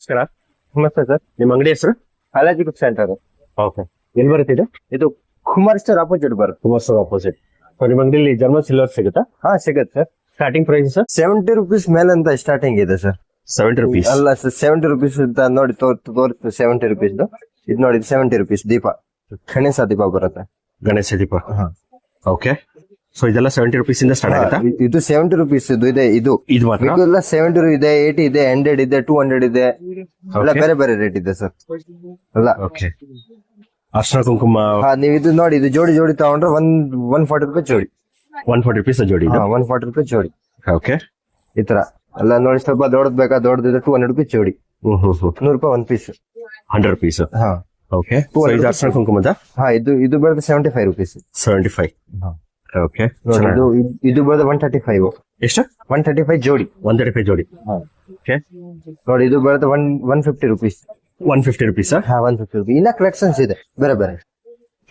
ನಮಸ್ಕಾರ. ನಮಸ್ತೆ ಸರ್. ನಿಮ್ಮ ಅಂಗಡಿ ಹೆಸರು? Balaji book centre. ಓಕೆ. ಎಲ್ಲಿ ಬರುತ್ತೆ ಇದು? ಇದು ಕುಮಾರ್ ಸ್ಟೋರ್ ಅಪೋಸಿಟ್ ಬರುತ್ತೆ. ಕುಮಾರ್ ಆಪೋಸಿಟ್. ನಿಮ್ಮ ಅಂಗಡಿಯಲ್ಲಿ ಜರ್ಮನ್ ಸಿಲ್ವರ್ ಸಿಗುತ್ತಾ? ಹಾ, ಸಿಗುತ್ತೆ sir. Starting price sir? 70 rupees ಮೇಲೆ ಅಂತ ಸ್ಟಾರ್ಟಿಂಗ್ ಇದೆ ಸರ್. 70 rupees ಅಲ್ಲ ಸರ್, 70 rupees ಅಂತ ನೋಡಿ ತೋರಿಸ್ತು 70 rupees. ಇದು ನೋಡಿ 70 rupees ದೀಪ, ಗಣೇಶ ದೀಪ ಬರುತ್ತೆ. ಗಣೇಶ ದೀಪ. ಓಕೆ. ಸೊ ಇದೆಲ್ಲ 70 rupees ಇಂದ ಸ್ಟಾರ್ಟ್ ಆಗುತ್ತಾ? ಇದು 70 rupees ಇದೆ. ಇದು ಮಾತ್ರ? ಎಲ್ಲ 70 ಇದೆ, 80 ಇದೆ, 100 ಇದೆ, 200 ಇದೆ, ಎಲ್ಲ ಬೇರೆ ಬೇರೆ ರೇಟ್ ಇದೆ ಸರ್. ಅಲ್ಲ ಓಕೆ. ಅರ್ಶನ ಕುಂಕುಮ ನೀವು ಇದು ನೋಡಿ, ಇದು ಜೋಡಿ ಜೋಡಿ ತಗೊಂಡ್ರೆ 140 ರೂಪಾಯಿ ಜೋಡಿ. 140 rupees ಜೋಡಿ ಇದು? 140 ರೂಪಾಯಿ ಜೋಡಿ. ಓಕೆ. ಈ ತರ ಎಲ್ಲ ನೋಡಿ, ಸ್ವಲ್ಪ ದೊಡ್ಡದ್ ಬೇಕಾ, ದೊಡ್ಡದಿದೆ 200 ರೂಪಾಯಿ ಜೋಡಿ. 100 ರೂಪಾಯಿ ಒಂದ್ ಪೀಸ್. 100 rupees. ಹಾ ಓಕೆ. ಇದು ಅರ್ಶನ ಕುಂಕುಮದ? ಹಾ, ಇದು ಬರುತ್ತೆ 75 rupees. 75. ಓಕೆ. ಇದು ಬರುತ್ತೆ 135. ಎಷ್ಟು? 135 ಜೋಡಿ. 135 ಜೋಡಿ. ಓಕೆ. ನೋಡಿ, ಇದು ಬರುತ್ತೆ 150 rupees. 150 rupees. ಹಾ, 150 rupees. ಇನ್ನ ಕಲೆಕ್ಷನ್ಸ್ ಇದೆ ಬೇರೆ ಬೇರೆ.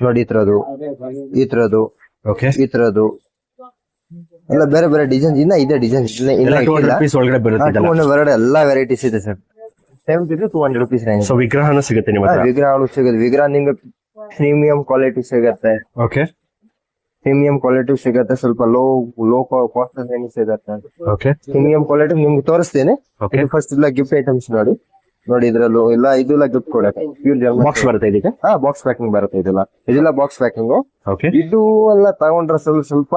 ನೋಡಿ, ಈ ತರದ್ದು ಓಕೆ. ಈ ತರದ್ದು ಎಲ್ಲ ಬೇರೆ ಬೇರೆ ಡಿಸೈನ್ ಇನ್ನ ಇದೆ. ಡಿಸೈನ್ ಇನ್ನ 200 rupees ಒಳಗಡೆ ಬರುತ್ತೆ ಇದೆಲ್ಲ? 200 ಎಲ್ಲಾ ವೆರೈಟೀಸ್ ಇದೆ sir. 70 to 200 rupees range. So ವಿಗ್ರಹನೂ ಸಿಗುತ್ತೆ ನಿಮ್ಮ ಹತ್ರ? ವಿಗ್ರಹಗಳು ಸಿಗುತ್ತೆ. ವಿಗ್ರಹ ನಿಮ್ಗೆ ಪ್ರೀಮಿಯಂ ಕ್ವಾಲಿಟಿ ಸಿಗತ್ತೆ. ಓಕೆ. ಪ್ರೀಮಿಯಂ ಕ್ವಾಲಿಟಿ ಸಿಗತ್ತೆ. ಸ್ವಲ್ಪ ಲೋ ಕಾಸ್ಟ್ ಸಿಗತ್ತೆ. ಓಕೆ. ಪ್ರೀಮಿಯಂ ಕ್ವಾಲಿಟಿ ನಿಮ್ಗೆ ತೋರಿಸ್ತೇನೆ. ಫಸ್ಟ್ ಇಲ್ಲ ಗಿಫ್ಟ್ ಐಟಮ್ಸ್ ನೋಡಿ ಇದ್ರಲ್ಲೂ ಇಲ್ಲ, ಇದೆಲ್ಲ ಗಿಫ್ಟ್ ಕೊಡಕ್ಕೆ ಪ್ಯೂರ್ ಜರ್ಮನ್ ಬಾಕ್ಸ್ ಬರುತ್ತೆ ಇದಕ್ಕೆ? ಹಾ, ಬಾಕ್ಸ್ ಪ್ಯಾಕಿಂಗ್ ಬರುತ್ತೆ. ಇದೆಲ್ಲ ಬಾಕ್ಸ್ ಪ್ಯಾಕಿಂಗ್. ಓಕೆ. ಇದು ಎಲ್ಲ ತಗೊಂಡ್ರೆ ಸ್ವಲ್ಪ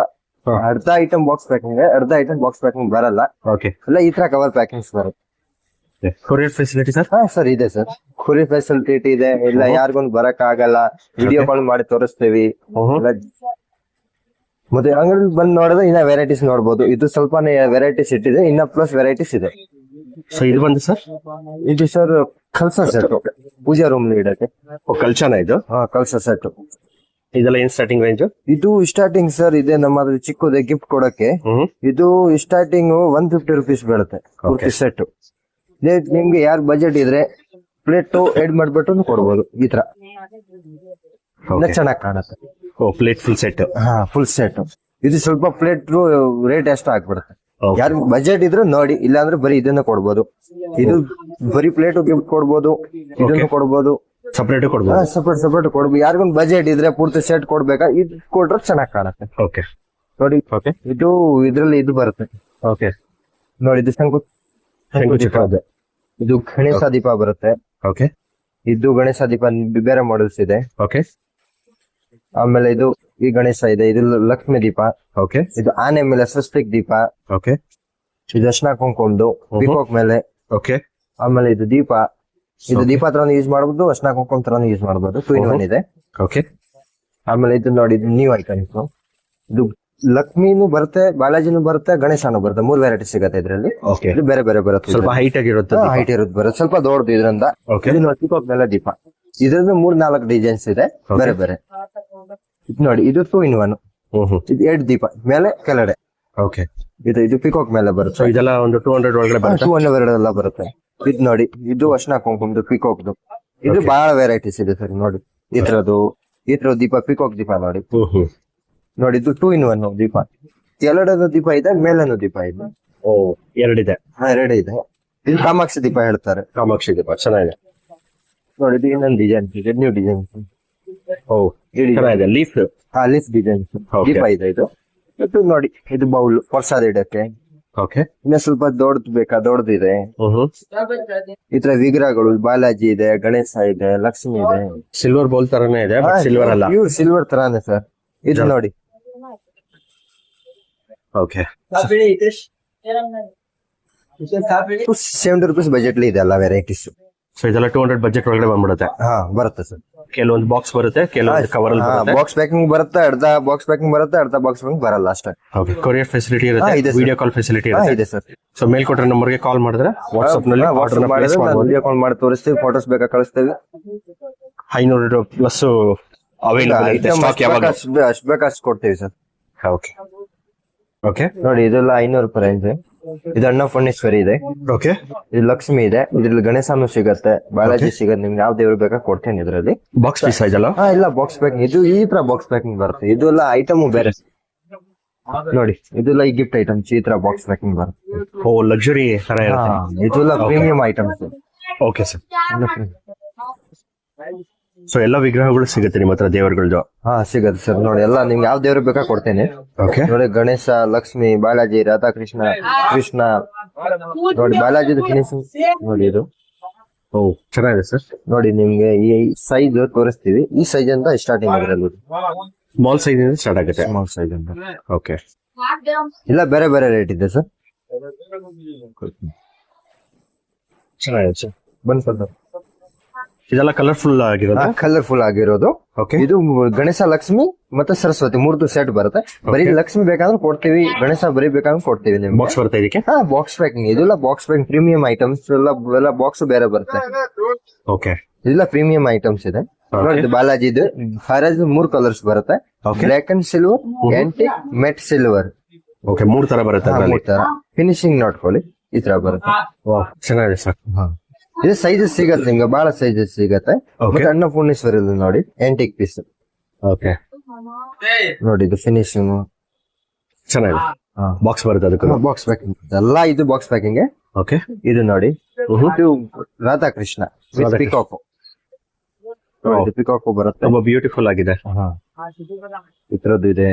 ಅರ್ಧ ಐಟಮ್ ಬಾಕ್ಸ್ ಪ್ಯಾಕಿಂಗ್, ಅರ್ಧ ಐಟಮ್ ಬಾಕ್ಸ್ ಪ್ಯಾಕಿಂಗ್ ಬರಲ್ಲ. ಓಕೆ. ಎಲ್ಲ ಈ ತರ ಕವರ್ ಪ್ಯಾಕಿಂಗ್ಸ್ ಬರುತ್ತೆ. Courier facility sir? ಹಾ ಸರ್, ಇದೆ ಸರ್. ಕೊರಿಯರ್ ಫೆಸಿಲಿಟಿ ಇದೆ. ಇಲ್ಲ ಯಾರಿಗೊಂದು ಬರಕ್ ಆಗಲ್ಲ, ವಿಡಿಯೋ ಕಾಲ್ ಮಾಡಿ ತೋರಿಸ್ತೀವಿ. ಮತ್ತೆ ಅಂಗಡಿ ಬಂದು ನೋಡಿದ್ರೆ ಇನ್ನ ವೆರೈಟೀಸ್ ನೋಡ್ಬೋದು. ಇದು ಸ್ವಲ್ಪ ವೆರೈಟೀಸ್ ಇಟ್ಟಿದೆ, ಇನ್ನ ಪ್ಲಸ್ ವೆರೈಟೀಸ್ ಇದೆ. ಸೊ ಇದು ಬಂದು ಸರ್? ಇದು ಸರ್ ಕಲ್ಸ ಸೆಟ್, ಪೂಜಾ ರೂಮ್ ಇಡಕ್ಕೆ. ಕಲ್ಚನ ಇದು? ಹಾ, ಕಲ್ಸ ಸೆಟ್. ಇದೆಲ್ಲ ಏನ್ ಸ್ಟಾರ್ಟಿಂಗ್ ರೇಂಜ್? ಇದು ಸ್ಟಾರ್ಟಿಂಗ್ ಸರ್ ಇದೆ ನಮ್ಮದು ಚಿಕ್ಕದೆ ಗಿಫ್ಟ್ ಕೊಡಕ್ಕೆ. ಇದು ಸ್ಟಾರ್ಟಿಂಗ್ 150 rupees ಬೀಳುತ್ತೆ ಪೂರ್ತಿ ಸೆಟ್. ನಿಮ್ಗೆ ಯಾರು ಬಜೆಟ್ ಇದ್ರೆ ಪ್ಲೇಟ್ ಎಡ್ ಮಾಡ್ಬಿಟ್ಟು ಕೊಡ್ಬೋದು. ಈ ತರ ಚೆನ್ನಾಗಿ ಕಾಣುತ್ತೆ. Plate full set? ಹಾ, ಫುಲ್ ಸೆಟ್. ಇದು ಸ್ವಲ್ಪ ಪ್ಲೇಟ್ ರೇಟ್ ಎಷ್ಟು ಆಗ್ಬಿಡುತ್ತೆ. ಯಾರು ಬಜೆಟ್ ಇದ್ರೆ ನೋಡಿ, ಇಲ್ಲ ಅಂದ್ರೆ ಬರೀ ಇದನ್ನ ಕೊಡ್ಬೋದು. ಇದು ಬರೀ ಪ್ಲೇಟ್ ಗಿಫ್ಟ್ ಕೊಡ್ಬೋದು, ಇದನ್ನು ಕೊಡ್ಬೋದು, ಸಪರೇಟ್ ಕೊಡ್ಬೋದು. ಸಪರೇಟ್ ಕೊಡ್ಬೋದು. ಯಾರಿಗೊಂದು ಬಜೆಟ್ ಇದ್ರೆ ಪೂರ್ತಿ ಸೆಟ್ ಕೊಡ್ಬೇಕಾ, ಇದು ಕೊಟ್ರೆ ಚೆನ್ನಾಗಿ ಕಾಣುತ್ತೆ. ಓಕೆ. ನೋಡಿ, ಓಕೆ. ಇದ್ರಲ್ಲಿ ಇದು ಬರುತ್ತೆ. ಓಕೆ. ನೋಡಿ, ಇದು ಶಂಕು ದೀಪ. ಇದು ಗಣೇಶ ದೀಪ ಬರುತ್ತೆ. ಓಕೆ. ಇದು ಗಣೇಶ ದೀಪ ಬೇರೆ ಮಾಡೆಲ್ಸ್ ಇದೆ. ಓಕೆ. ಆಮೇಲೆ ಈ ಗಣೇಶ ಇದೆ. ಇದು ಲಕ್ಷ್ಮಿ ದೀಪ. ಓಕೆ. ಇದು ಆನೆ ಮೇಲೆ ಸ್ವಸ್ತಿಕ್ ದೀಪ. ಓಕೆ. ಇದು ಅರ್ಶನ ಕುಂಕುಮದು ಪಿಕಾಕ್ ಮೇಲೆ. ಓಕೆ. ಆಮೇಲೆ ಇದು ದೀಪ ತರಾನು ಯೂಸ್ ಮಾಡಬಹುದು, ಅರ್ಶನ ಕುಂಕುಮ ತರಾನು ಯೂಸ್ ಮಾಡಬಹುದು. 2 in 1 ಇದೆ. ಓಕೆ. ಆಮೇಲೆ ಇದು ನೋಡಿ, ಇದು ನ್ಯೂ ಐಟಮ್ಸ್. ಇದು ಲಕ್ಷ್ಮಿನೂ ಬರುತ್ತೆ, ಬಾಲಾಜಿನೂ ಬರುತ್ತೆ, ಗಣೇಶನೂ ಬರುತ್ತೆ. 3 ವೆರೈಟಿ ಸಿಗುತ್ತೆ ಇದ್ರಲ್ಲಿ. ಇದು ಬೇರೆ ಬೇರೆ ಬರುತ್ತೆ. ಸ್ವಲ್ಪ ಹೈಟ್ ಆಗಿರುತ್ತೆ. ಹೈಟ್ ಇರುತ್ತೆ, ಬರುತ್ತೆ ಸ್ವಲ್ಪ ದೊಡ್ಡದು ಇದರಿಂದ. ಪಿಕಾಕ್ ಮೇಲೆ ದೀಪ. ಇದ್ರಲ್ಲಿ 3-4 ಡಿಸೈನ್ಸ್ ಇದೆ ಬೇರೆ ಬೇರೆ. ನೋಡಿ, ಇದು 2 in 1. ಇದು 2 ದೀಪ ಮೇಲೆ ಕೆಳಗಡೆ. ಓಕೆ. ಇದು ಪಿಕಾಕ್ ಮೇಲೆ ಬರುತ್ತೆ. ಸೊ ಇದೆಲ್ಲ ಒಂದು 200 ಒಳಗಡೆ ಬರುತ್ತೆ? 200 ಎಲ್ಲ ಬರುತ್ತೆ. ಇದು ನೋಡಿ, ಇದು ಅರ್ಶನ ಕುಂಕುಮದು ಪಿಕಾಕ್ದು. ಇದು ಬಹಳ ವೆರೈಟೀಸ್ ಇದೆ ಸರ್. ನೋಡಿ, ಈ ತರದ್ದು ದೀಪ, ಪಿಕಾಕ್ ದೀಪ ನೋಡಿ. ನೋಡಿ, ಇದು 2 in 1 ದೀಪ. ಕೆಳಗಡೆ ದೀಪ ಇದೆ, ಮೇಲೂ ದೀಪ ಇದೆ. ಎರಡಿದೆ? ಹಾ, 2 ಇದೆ. ಇದು ಕಾಮಾಕ್ಷಿ ದೀಪ ಹೇಳ್ತಾರೆ. ಕಾಮಾಕ್ಷಿ ದೀಪ ಚೆನ್ನಾಗಿದೆ. ನೋಡಿ, ಇದು ಇನ್ನೊಂದು ಡಿಸೈನ್ ಇದೆ, ನ್ಯೂ ಡಿಸೈನ್. ಚೆನ್ನಾಗಿದೆ. ಲೀಫ್ ಡಿಸೈನ್ ದೀಪ ಇದೆ. ಇದು ನೋಡಿ, ಇದು ಬೌಲ್ ಪ್ರಸಾದ ಇಡಕ್ಕೆ. ಓಕೆ. ಇನ್ನ ಸ್ವಲ್ಪ ದೊಡ್ಡದು ಬೇಕಾ, ದೊಡ್ಡದಿದೆ. ಈ ತರ ವಿಗ್ರಹಗಳು ಬಾಲಾಜಿ ಇದೆ, ಗಣೇಶ ಇದೆ, ಲಕ್ಷ್ಮಿ ಇದೆ. ಸಿಲ್ವರ್ ಬೌಲ್ ತರಾನೇ ಇದೆ, ಸಿಲ್ವರ್ ಅಲ್ಲ? ಪ್ಯೂರ್ ಸಿಲ್ವರ್ ತರಾನೇ ಸರ್. ಇದು ನೋಡಿ. ಓಕೆ. 70 rupees ಬಜೆಟ್ ಇದೆ ಎಲ್ಲ ವೆರೈಟೀಸ್. ಸೊ ಇದೆಲ್ಲ 200 ಬಜೆಟ್ ಒಳಗಡೆ ಬಂದ್ಬಿಡುತ್ತೆ? ಹಾ, ಬರುತ್ತೆ ಸರ್. ಕೆಲವೊಂದು ಬಾಕ್ಸ್ ಬರುತ್ತೆ, ಕೆಲವೊಂದು ಕವರ್ ಅಲ್ಲಿ ಬರುತ್ತೆ. ಬಾಕ್ಸ್ ಪ್ಯಾಕಿಂಗ್ ಬರುತ್ತೆ, ಅರ್ಧ ಬಾಕ್ಸ್ ಪ್ಯಾಕಿಂಗ್ ಬರುತ್ತೆ, ಅರ್ಧ ಬಾಕ್ಸ್ ಪ್ಯಾಕಿಂಗ್ ಬರಲ್ಲ ಅಷ್ಟೇ. ಓಕೆ. ಕೊರಿಯರ್ ಫೆಸಿಲಿಟಿ ಇರುತ್ತೆ, ವಿಡಿಯೋ ಕಾಲ್ ಫೆಸಿಲಿಟಿ ಇದೆ ಸರ್. ಸೊ ಮೇಲ್ಕೊಟ್ರೆ ನಂಬರ್ಗೆ ಕಾಲ್ ಮಾಡಿದ್ರೆ ವಾಟ್ಸ್ಆಪ್ ನಲ್ಲಿ ವಿಡಿಯೋ ಕಾಲ್ ಮಾಡಿ ತೋರಿಸ್ತೀವಿ, ಫೋಟೋಸ್ ಬೇಕಾ ಕಳಿಸ್ತೀವಿ. 500 ಪ್ಲಸ್ ಅವೈಲೇಬಲ್ ಇದೆ. ಅಷ್ಟು ಬೇಕಾಷ್ಟು ಕೊಡ್ತೀವಿ ಸರ್. ಓಕೆ. ಓಕೆ. ನೋಡಿ, ಇದೆಲ್ಲ 500 ರೂಪಾಯಿ ರೇಂಜ್. ಇದು ಅಣ್ಣ ಫರ್ನಿಚರ್ ಇದೆ. ಓಕೆ. ಇದು ಲಕ್ಷ್ಮಿ ಇದೆ. ಇದ್ರಲ್ಲಿ ಗಣೇಶನು ಸಿಗತ್ತೆ, ಬಾಲಾಜಿ ಸಿಗತ್ತೆ. ನಿಮ್ಗೆ ಯಾವ ದೇವ್ರು ಬೇಕಾ ಕೊಡ್ತೇನೆ ಇದ್ರಲ್ಲಿ. ಬಾಕ್ಸ್ ಪೀಸ್ ಇದೆಲ್ಲ? ಇಲ್ಲ, ಬಾಕ್ಸ್ ಪ್ಯಾಕಿಂಗ್. ಇದು ಈ ತರ ಬಾಕ್ಸ್ ಪ್ಯಾಕಿಂಗ್ ಬರುತ್ತೆ. ಇದೆಲ್ಲ ಐಟಮ್ ಬೇರೆ ನೋಡಿ. ಇದೆಲ್ಲ ಈ ಗಿಫ್ಟ್ ಐಟಮ್ಸ್ ಈ ತರ ಬಾಕ್ಸ್ ಪ್ಯಾಕಿಂಗ್ ಬರುತ್ತೆ. ಲಕ್ಸುರಿ ತರ ಇರುತ್ತೆ. ಇದೆಲ್ಲ premium items. Okay sir. So ಎಲ್ಲ ವಿಗ್ರಹಗಳು ಸಿಗುತ್ತೆ ನಿಮ್ಮ ಹತ್ರ ದೇವರುಗಳದ್ದು? ಹಾ ಸಿಗತ್ತೆ ಸರ್. ನೋಡಿ ಎಲ್ಲ ನಿಮ್ಗೆ ಯಾವ ದೇವ್ರು ಬೇಕಾ ಕೊಡ್ತೇನೆ. ಓಕೆ. ನೋಡಿ ಗಣೇಶ, ಲಕ್ಷ್ಮಿ, ಬಾಲಾಜಿ, ರಾಧಾಕೃಷ್ಣ, ಕೃಷ್ಣ. ನೋಡಿ ಬಾಲಾಜಿದು ಫಿನಿಶಿಂಗ್ ನೋಡಿ ಇದು. ಓ ಚೆನ್ನಾಗಿದೆ ಸರ್. ನೋಡಿ ನಿಮ್ಗೆ ಈ ಸೈಜ್ ತೋರಿಸ್ತೀವಿ. ಈ ಸೈಜ್ ಅಂತ ಸ್ಟಾರ್ಟಿಂಗ್ ಇದ್ರಲ್ಲಿ ಸ್ಮಾಲ್ ಸೈಜ್ ಇಂದ ಸ್ಟಾರ್ಟ್ ಆಗುತ್ತೆ. ಸ್ಮಾಲ್ ಸೈಜ್ ಅಂತ. ಓಕೆ. ಇಲ್ಲ ಬೇರೆ ಬೇರೆ ರೇಟ್ ಇದೆ ಸರ್. ಚೆನ್ನಾಗಿದೆ ಸರ್. ಬಂದ್ ಸರ್. ಇದೆಲ್ಲ ಕಲರ್ಫುಲ್ ಆಗಿರೋದು? ಕಲರ್ಫುಲ್ ಆಗಿರೋದು. ಓಕೆ. ಇದು ಗಣೇಶ, ಲಕ್ಷ್ಮಿ ಮತ್ತೆ ಸರಸ್ವತಿ ಮೂರ್ದು ಸೆಟ್ ಬರುತ್ತೆ. ಬರೀ ಲಕ್ಷ್ಮಿ ಬೇಕಾದ್ರೆ ಕೊಡ್ತೀವಿ, ಗಣೇಶ ಬರೀ ಬೇಕಾದ್ರೆ ಕೊಡ್ತೀವಿ ನಿಮ್ಗೆ. ಬಾಕ್ಸ್ ಬರುತ್ತೆ ಇದಕ್ಕೆ? ಹಾ ಬಾಕ್ಸ್ ಪ್ಯಾಕಿಂಗ್. ಇದೆಲ್ಲ ಬಾಕ್ಸ್ ಪ್ಯಾಕಿಂಗ್ ಪ್ರೀಮಿಯಂ ಐಟಮ್ಸ್ ಎಲ್ಲ ಬಾಕ್ಸ್ ಬೇರೆ ಬರುತ್ತೆ. ಓಕೆ. ಇದೆಲ್ಲ ಪ್ರೀಮಿಯಂ ಐಟಮ್ಸ್ ಇದೆ. ನೋಡಿ ಬಾಲಾಜಿದು ಹರಜ್ 3 ಕಲರ್ಸ್ ಬರುತ್ತೆ. Black and silver, antique, met silver. Okay. 3 ತರ ಬರುತ್ತೆ ಅದರಲ್ಲಿ. ಫಿನಿಶಿಂಗ್ ನೋಡ್ಕೊಳ್ಳಿ ಈ ತರ ಬರುತ್ತೆ. ಚೆನ್ನಾಗಿದೆ ಸರ್. ಇದು ಸೈಜಸ್ ಸಿಗತ್ತೆ ನಿಮ್ಗೆ, ಬಹಳ ಸೈಜಸ್ ಸಿಗತ್ತೆ. Okay. ಮತ್ತೆ ಅನ್ನಪೂರ್ಣೇಶ್ವರಿ ನೋಡಿ ಆಂಟಿಕ್ ಪೀಸ್. ಓಕೆ. ನೋಡಿ ಇದು ಫಿನಿಶಿಂಗ್ ಚೆನ್ನಾಗಿದೆ. ಬಾಕ್ಸ್ ಬರುತ್ತೆ ಅದಕ್ಕೆ? ಬಾಕ್ಸ್ ಪ್ಯಾಕಿಂಗ್ ಎಲ್ಲ ಇದು ಬಾಕ್ಸ್ ಪ್ಯಾಕಿಂಗ್. ಓಕೆ. ಇದು ನೋಡಿ ಇದು ರಾಧಾಕೃಷ್ಣ ಪಿಕಾಕ್. ಇದು ಪಿಕಾಕ್ ಬರುತ್ತೆ. ತುಂಬಾ ಬ್ಯೂಟಿಫುಲ್ ಆಗಿದೆ. ಇತರದ್ದು ಇದೆ.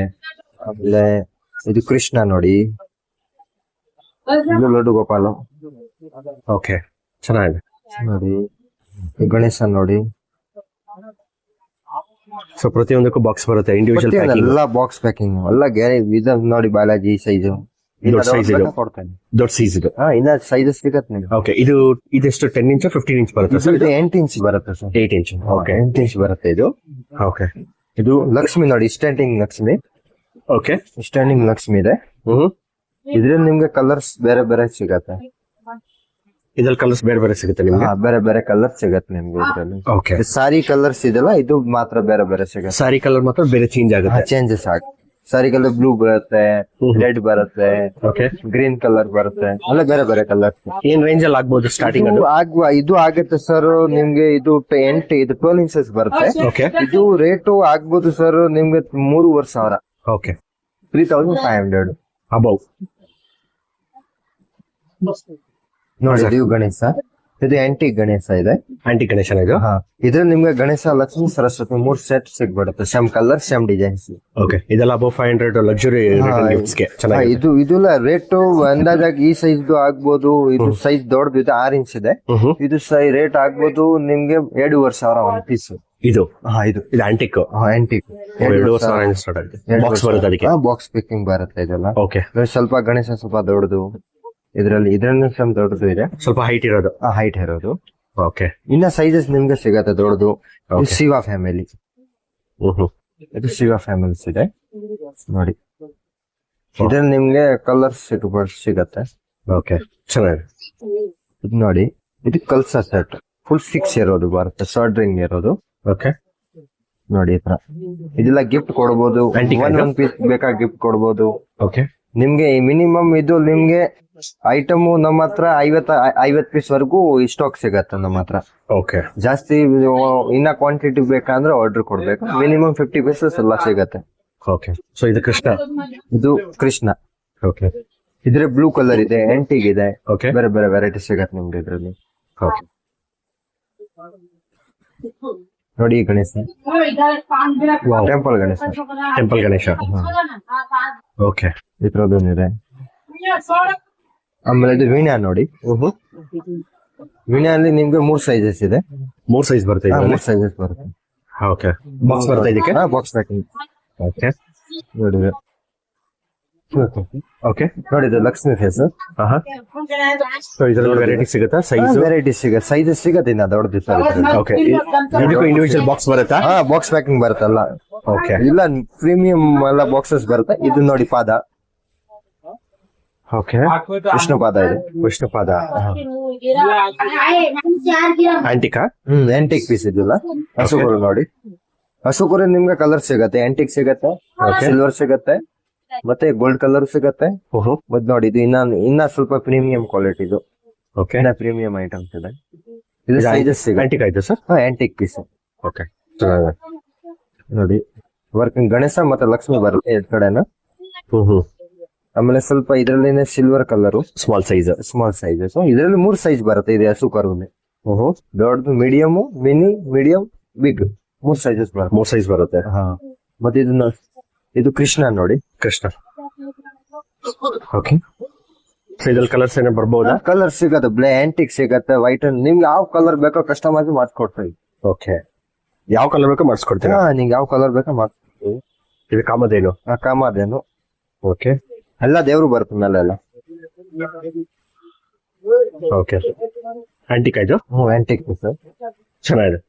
ಆಮೇಲೆ ಇದು ಕೃಷ್ಣ ನೋಡಿ, ಇದು ಲಡ್ಡು ಗೋಪಾಲ ಓಕೆ. ಚೆನ್ನಾಗಿದೆ ನೋಡಿ. ಈ ಗಣೇಶ ನೋಡಿ. ಸೊ ಪ್ರತಿಯೊಂದಕ್ಕೂ ಬಾಕ್ಸ್ ಬರುತ್ತೆ, ಇಂಡಿವಿಜುವಲ್ ಪ್ಯಾಕಿಂಗ್ ಎಲ್ಲ ಬಾಕ್ಸ್ ಪ್ಯಾಕಿಂಗ್ ಎಲ್ಲ ಇದು ನೋಡಿ ಬಾಲಾಜಿ ಸೈಜು. ದೊಡ್ಡ size ಇದು. ಕೊಡ್ತೇನೆ. ದೊಡ್ಡ ಸೈಜ್ ಇದು. ಇನ್ನ ಸೈಜಸ್ ಸಿಗತ್ತೆ ನಿಮ್ಗೆ. ಓಕೆ. ಇದೆಷ್ಟು 10 ಇಂಚ್ 15 ಇಂಚ್ ಬರುತ್ತೆ ಸರ್? ಇದು 8 ಇಂಚ್ ಬರುತ್ತೆ ಸರ್. 8 ಇಂಚ್. ಓಕೆ. 8 ಇಂಚ್ ಬರುತ್ತೆ ಇದು. ಓಕೆ. ಇದು ಲಕ್ಷ್ಮಿ ನೋಡಿ, standing Lakshmi. Okay. Standing Lakshmi ಇದೆ. ಇದ್ರಲ್ಲಿ ನಿಮ್ಗೆ ಕಲರ್ಸ್ ಬೇರೆ ಬೇರೆ ಸಿಗತ್ತೆ. ಇದ್ರಲ್ಲಿ ಕಲರ್ಸ್ ಬೇರೆ ಬೇರೆ ಸಿಗುತ್ತೆ ನಿಮ್ಗೆ? ಬೇರೆ ಬೇರೆ ಕಲರ್ ಸಿಗತ್ತೆ ನಿಮ್ಗೆ ಇದ್ರಲ್ಲಿ. ಓಕೆ. ಸಾರಿ ಕಲರ್ಸ್ ಇದೆಲ್ಲ ಇದು ಮಾತ್ರ ಬೇರೆ ಬೇರೆ ಸಿಗತ್ತೆ. ಸಾರಿ ಕಲರ್ ಮಾತ್ರ ಬೇರೆ ಚೇಂಜ್ ಆಗುತ್ತೆ? ಚೇಂಜಸ್ ಆಗುತ್ತೆ. ಸಾರಿ ಕಲರ್ ಬ್ಲೂ ಬರುತ್ತೆ, ರೆಡ್ ಬರುತ್ತೆ, ಓಕೆ. ಗ್ರೀನ್ ಕಲರ್ ಬರುತ್ತೆ, ಎಲ್ಲ ಬೇರೆ ಬೇರೆ ಕಲರ್. ಏನ್ ರೇಂಜ್ ಅಲ್ಲಿ ಆಗ್ಬೋದು ಸ್ಟಾರ್ಟಿಂಗ್ ಅದು? ಇದು ಆಗುತ್ತೆ ಸರ್ ನಿಮ್ಗೆ. ಇದು 12 ಇಂಚಸ್ ಬರುತ್ತೆ. ಓಕೆ. ಇದು ರೇಟು ಆಗ್ಬೋದು ಸರ್ ನಿಮ್ಗೆ 3,500. ಓಕೆ. 3,500 ಅಬೌವ್. ನೋಡಿ ಇದು ಗಣೇಶ. ಇದು ಆಂಟಿಕ್ ಗಣೇಶ ಇದೆ. ಆಂಟಿಕ್ ಗಣೇಶ ಇದು? ಇದ್ರಲ್ಲಿ ನಿಮ್ಗೆ ಗಣೇಶ, ಲಕ್ಷ್ಮಿ, ಸರಸ್ವತಿ 3 ಸೆಟ್ ಸಿಗ್ಬಿಡುತ್ತೆ. Same colour same designs. Okay. ಇದೆಲ್ಲ ಅಬೌವ್ 500 ಲಕ್ಸುರಿ ಗಿಫ್ಟ್ಸ್ ಗೆ ಚೆನ್ನಾಗಿದೆ. ಇದೆಲ್ಲ ರೇಟು ಅಂದಾಜಾಗಿ ಈ ಸೈಜ್ ಆಗ್ಬೋದು. ಇದು ಸೈಜ್ ದೊಡ್ಡದು ಇದೆ, 6 ಇಂಚ್ ಇದೆ. ಇದು ರೇಟ್ ಆಗ್ಬೋದು ನಿಮ್ಗೆ 2,500 ಒಂದು ಪೀಸ್. ಇದು ಇದು ಆಂಟಿಕ್. ಆಂಟಿಕ್ 2,500 ಸ್ಟಾರ್ಟ್ ಆಗುತ್ತೆ. ಬಾಕ್ಸ್ ಬರುತ್ತೆ ಅದಕ್ಕೆ? ಬಾಕ್ಸ್ ಪ್ಯಾಕಿಂಗ್ ಬರುತ್ತೆ ಇದೆಲ್ಲ. ಓಕೆ. ಸ್ವಲ್ಪ ಗಣೇಶ ಸ್ವಲ್ಪ ದೊಡ್ಡದು, ಇದ್ರಲ್ಲಿ ಸ್ವಲ್ಪ ದೊಡ್ಡದು ಇದೆ, ಸ್ವಲ್ಪ ಹೈಟ್ ಇರೋದು. ಹೈಟ್ ಇರೋದು. ಓಕೆ. ಇನ್ನ ಸೈಜಸ್ ನಿಮ್ಗೆ ಸಿಗತ್ತೆ ದೊಡ್ಡದು. ಶಿವ ಫ್ಯಾಮಿಲಿ. ಇದು ಶಿವ ಫ್ಯಾಮಿಲಿಸ್ ಇದೆ ನೋಡಿ. ಇದ್ರಲ್ಲಿ ನಿಮ್ಗೆ ಕಲರ್ಸ್ ಸಿಗತ್ತೆ. ಓಕೆ. ಚೆನ್ನಾಗಿದೆ. ಇದು ನೋಡಿ, ಇದು ಕಲ್ಸ ಸೆಟ್ ಫುಲ್ ಫಿಕ್ಸ್ ಇರೋದು ಬರುತ್ತೆ, ಸಾರ್ಡ್ರಿಂಗ್ ಇರೋದು. ಓಕೆ. ನೋಡಿ ಈ ತರ ಇದೆಲ್ಲ ಗಿಫ್ಟ್ ಕೊಡ್ಬೋದು. ಒಂದ್ ಪೀಸ್ ಬೇಕಾ ಗಿಫ್ಟ್ ಕೊಡ್ಬೋದು. ಓಕೆ. ನಿಮ್ಗೆ ಮಿನಿಮಮ್ ಇದು ನಿಮ್ಗೆ ಐಟಮ್ ನಮ್ಮ ಹತ್ರ 50 ಪೀಸ್ ವರೆಗೂ ಸ್ಟಾಕ್ ಸಿಗತ್ತೆ ನಮ್ಮ ಹತ್ರ. ಓಕೆ. ಜಾಸ್ತಿ ಇನ್ನ ಕ್ವಾಂಟಿಟಿ ಬೇಕಂದ್ರೆ ಆರ್ಡರ್ ಕೊಡ್ಬೇಕು. ಮಿನಿಮಮ್ 50 ಪೀಸಸ್ ಎಲ್ಲ ಸಿಗತ್ತೆ. ಓಕೆ. ಸೊ ಇದು ಕೃಷ್ಣ. ಇದು ಕೃಷ್ಣ. ಓಕೆ. ಇದ್ರೆ ಬ್ಲೂ ಕಲರ್ ಇದೆ, ಆಂಟಿಕ್ ಇದೆ. ಓಕೆ. ಬೇರೆ ಬೇರೆ ವೆರೈಟಿ ಸಿಗತ್ತೆ ನಿಮ್ಗೆ ಇದ್ರಲ್ಲಿ. ಓಕೆ. ನೋಡಿ ಈ Ganesha, temple Ganesha. Temple Ganesha. Okay. ಇದ್ರದ್ದು ಇದೆ. ಆಮೇಲೆ ಇದು ವೀಣಾ ನೋಡಿ. ವೀಣಾಲಿ ನಿಮ್ಗೆ 3 ಸೈಜಸ್ ಇದೆ. 3 ಸೈಜ್ ಬರುತ್ತೆ? 3 ಸೈಜಸ್ ಬರುತ್ತೆ. ಓಕೆ. ಬಾಕ್ಸ್ ಬರುತ್ತೆ ಇದಕ್ಕೆ? Box packing. ಓಕೆ. ನೋಡಿ ಓಕೆ. ನೋಡಿ ಇದು ಲಕ್ಷ್ಮಿ ಫೇಸ್. ಸೊ ಇದರಲ್ಲಿ ವೆರೈಟಿ ಸಿಗುತ್ತಾ? ಸೈಜ್ ವೆರೈಟಿ ಸಿಗುತ್ತೆ, ಸೈಜಸ್ ಸಿಗುತ್ತೆ ಇನ್ನ ದೊಡ್ಡದು ಸರ್. ಓಕೆ. ಇದಕ್ಕೂ ಇಂಡಿವಿಜುವಲ್ ಬಾಕ್ಸ್ ಬರುತ್ತಾ? ಬಾಕ್ಸ್ ಪ್ಯಾಕಿಂಗ್ ಬರುತ್ತಲ್ಲ. ಓಕೆ. ಇಲ್ಲ ಪ್ರೀಮಿಯಂ ಎಲ್ಲ ಬಾಕ್ಸಸ್ ಬರುತ್ತೆ. ಇದು ನೋಡಿ ಪಾದ. ಓಕೆ. ವಿಷ್ಣು ಪಾದ ಇದೆ. ವಿಷ್ಣು ಪಾದ. ಆಂಟಿಕಾ? ಆಂಟಿಕ್ ಪೀಸ್ ಇದೆಲ್ಲ. ಹಸುಕುರು ನೋಡಿ. ಹಸುಕುರು ನಿಮ್ಗೆ ಕಲರ್ ಸಿಗತ್ತೆ, ಆಂಟಿಕ್ ಸಿಗತ್ತೆ, ಸಿಲ್ವರ್ ಸಿಗತ್ತೆ, ಮತ್ತೆ ಗೋಲ್ಡ್ ಕಲರ್ ಸಿಗತ್ತೆ. ಮತ್ ನೋಡಿ ಇದು ಇನ್ನ ಸ್ವಲ್ಪ ಪ್ರೀಮಿಯಂ ಕ್ವಾಲಿಟಿ. ಇದು ಓಕೆ. ಪ್ರೀಮಿಯಂ ಐಟಮ್ಸ್ ಇದೆ. ಇದು ಸೈಜಸ್ ಸಿಗುತ್ತೆ. ಆಂಟಿಕ್ ಆಯ್ತು ಸರ್? Antique piece. ಓಕೆ. ನೋಡಿ ವರ್ಕಿಂಗ್ ಗಣೇಶ ಮತ್ತೆ ಲಕ್ಷ್ಮಿ ಬರುತ್ತೆ ಎರಡ್ ಕಡೆನ. ಆಮೇಲೆ ಸ್ವಲ್ಪ ಇದ್ರಲ್ಲಿನೇ silver colour, small size. Small sizes. ಇದರಲ್ಲಿ 3 ಸೈಜ್ ಬರುತ್ತೆ. ಇದೆ ಹಸು ಕರುವಿನ. ಓಹೋ, ದೊಡ್ಡದು, medium, mini, medium, big, 3 sizes ಬರುತ್ತೆ. 3 ಸೈಜ್ ಬರುತ್ತೆ. ಹಾ, ಮತ್ತೆ ಇದು ಕೃಷ್ಣ ನೋಡಿ. ಕೃಷ್ಣ. ಓಕೆ, ಸೊ ಇದ್ರಲ್ಲಿ ಕಲರ್ಸ್ ಏನೋ ಬರ್ಬೋದಾ? ಕಲರ್ ಸಿಗತ್ತೆ, ಆಂಟಿಕ್ ಸಿಗತ್ತೆ, ವೈಟ್, ನಿಮ್ಗೆ ಯಾವ ಕಲರ್ ಬೇಕೋ ಕಸ್ಟಮೈಸ್ ಮಾಡ್ಕೊಡ್ತೀವಿ. ಓಕೆ, ಯಾವ ಕಲರ್ ಬೇಕೋ ಮಾಡಿಸ್ಕೊಡ್ತೀರಾ? ಹಾ, ನಿಂಗೆ ಯಾವ ಕಲರ್ ಬೇಕೋ ಮಾಡ್ಕೊಡ್ತೀವಿ. ಇದು ಕಾಮಧೇನು. ಕಾಮಧೇನು. ಓಕೆ, ಎಲ್ಲ ದೇವ್ರು ಬರುತ್ತೆ ಮೇಲೆ ಎಲ್ಲ. ಓಕೆ, ಆಂಟಿಕ್ ಆಯ್ತು. ಆಂಟಿಕ್ ಸರ್, ಚೆನ್ನಾಗಿದೆ.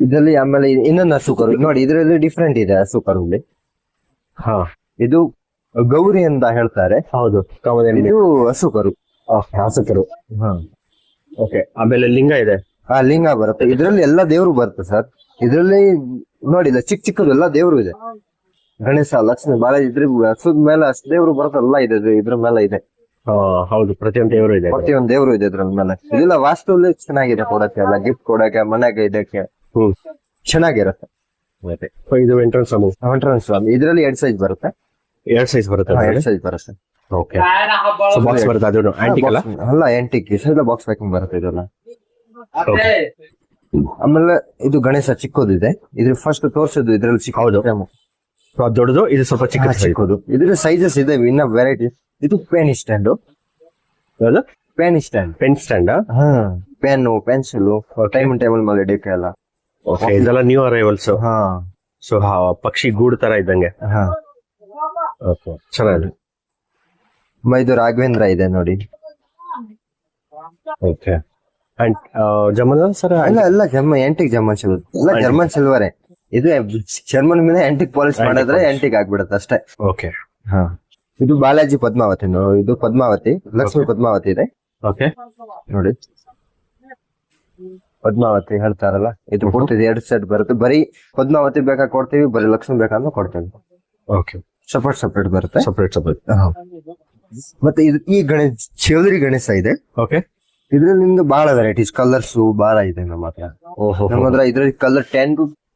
ಇದರಲ್ಲಿ ಆಮೇಲೆ ಇನ್ನೊಂದು ಹಸು ಕರು ನೋಡಿ. ಇದರಲ್ಲಿ ಡಿಫ್ರೆಂಟ್ ಇದೆ ಹಸು ಕರುಲ್ಲಿ. ಹಾ, ಇದು ಗೌರಿ ಅಂತ ಹೇಳ್ತಾರೆ. ಹೌದು, ಕಾಮಧೇನು. ಇದು ಹಸು ಕರು. ಹಾಸಕರು. ಓಕೆ, ಆಮೇಲೆ ಲಿಂಗ ಇದೆ. ಲಿಂಗ ಬರುತ್ತೆ. ಇದರಲ್ಲಿ ಎಲ್ಲ ದೇವ್ರು ಬರುತ್ತೆ ಸರ್. ಇದರಲ್ಲಿ ನೋಡಿ, ಚಿಕ್ಕ ಚಿಕ್ಕದು ಎಲ್ಲ ದೇವ್ರು ಇದೆ. ಗಣೇಶ, ಲಕ್ಷ್ಮಿ, ಬಾಲಾಜಿ, ಇದ್ರ ಹಸುದ ಮೇಲೆ ಅಷ್ಟು ದೇವ್ರು ಬರುತ್ತಲ್ಲ ಇದೆ. ಇದ್ರ ಮೇಲೆ ಇದೆ. ಹೌದು, ಪ್ರತಿಯೊಂದು ದೇವರು ಇದೆ. ಪ್ರತಿಯೊಂದು ದೇವ್ರು ಇದೆ ಇದ್ರ ಮೇಲೆ. ಇದೆಲ್ಲ ವಾಸ್ತುಲಿ ಚೆನ್ನಾಗಿದೆ, ಕೊಡಕ್ಕೆ ಎಲ್ಲ ಗಿಫ್ಟ್ ಕೊಡಕ್ಕೆ, ಮನೆಗೆ ಇದಕ್ಕೆ ಚೆನ್ನಾಗಿರುತ್ತೆ. ಇದು ಎಂಟ್ರೆನ್ಸ್ ಸ್ವಾಮಿ. ಇದರಲ್ಲಿ 2 ಸೈಜ್ ಬರುತ್ತೆ. 2 ಸೈಜ್ ಬರುತ್ತೆ. 2 ಸೈಜ್ ಬರುತ್ತೆ. ಓಕೆ, ಬಾಕ್ಸ್ ಬರುತ್ತೆ. ಅದು ಆಂಟಿಕ್ ಅಲ್ಲ? ಅಲ್ಲ, ಆಂಟಿಕ್ ಸೈಡ್ ಬಾಕ್ಸ್ ಪ್ಯಾಕಿಂಗ್ ಬರುತ್ತೆ ಇದೆಲ್ಲ. ಓಕೆ, ಆಮೇಲೆ ಇದು ಗಣೇಶ ಚಿಕ್ಕದಿದೆ. ಇದ್ರ ಫಸ್ಟ್ ತೋರ್ಸಿದ್ದು ಇದ್ರಲ್ಲಿ ಚಿಕ್ಕ. ಹೌದು, ದೊಡ್ಡದು. ಇದು ಸ್ವಲ್ಪ ಚಿಕ್ಕದು. ಇದ್ರ ಸೈಜಸ್ ಇದೆ, ಇನ್ನ ವೆರೈಟಿ. ಇದು ಪೆನ್ ಸ್ಟ್ಯಾಂಡ್. ಯಾವುದು? Pen stand. Pen stand. Pen, pencil, table ಮೇಲೆ ಇಡಕ್ಕೆ ಎಲ್ಲ. ಓಕೆ, ಇದೆಲ್ಲ ನ್ಯೂ ಅರೈವಲ್ಸ್. ಸೊ ಪಕ್ಷಿ ಗೂಡು ತರ ಇದ್ದಂಗೆ. ಓಕೆ, ಚೆನ್ನಾಗಿದೆ. ಇದು ರಾಘವೇಂದ್ರ ಇದೆ ನೋಡಿ. ಓಕೆ, ಅಂಡ್ ಜಮನ ಸರ್? ಎಲ್ಲ ಆಂಟಿಕ್ ಜರ್ಮನ್ ಸಿಲ್ವರ್. ಎಲ್ಲ ಜರ್ಮನ್ ಸಿಲ್ವರೇ. ಇದು ಜರ್ಮನ್ ಮೇಲೆ ಆಂಟಿಕ್ ಪಾಲಿಶ್ ಮಾಡಿದ್ರೆ ಆಂಟಿಕ್ ಆಗ್ಬಿಡುತ್ತೆ ಅಷ್ಟೇ. ಓಕೆ, ಇದು ಬಾಲಾಜಿ ಪದ್ಮಾವತಿ. ಇದು ಪದ್ಮಾವತಿ, ಲಕ್ಷ್ಮಿ ಪದ್ಮಾವತಿ ಇದೆ. ಓಕೆ, ನೋಡಿ, ಪದ್ಮಾವತಿ ಹೇಳ್ತಾರಲ್ಲ, ಇದು ಕೊಡ್ತೀವಿ. 2 ಸೆಟ್ ಬರುತ್ತೆ. ಬರೀ ಪದ್ಮಾವತಿ ಬೇಕಾ ಕೊಡ್ತೀವಿ, ಬರೀ ಲಕ್ಷ್ಮಿ ಬೇಕಂದ್ರೆ ಕೊಡ್ತೀವಿ. ಓಕೆ, ಸಪರೇಟ್ ಬರುತ್ತೆ. ಸಪರೇಟ್. ಮತ್ತೆ ಇದು ಈ ಚೌಧರಿ ಗಣೇಶ ಇದೆ. ಓಕೆ, ಇದ್ರಲ್ಲಿ ನಿಮ್ದು ಬಹಳ ವೆರೈಟೀಸ್, ಕಲರ್ಸ್ ಬಹಳ ಇದೆ ನಮ್ಮ ಹತ್ರ. ನಮ್ಮ ಹತ್ರ ಇದ್ರಲ್ಲಿ ಕಲರ್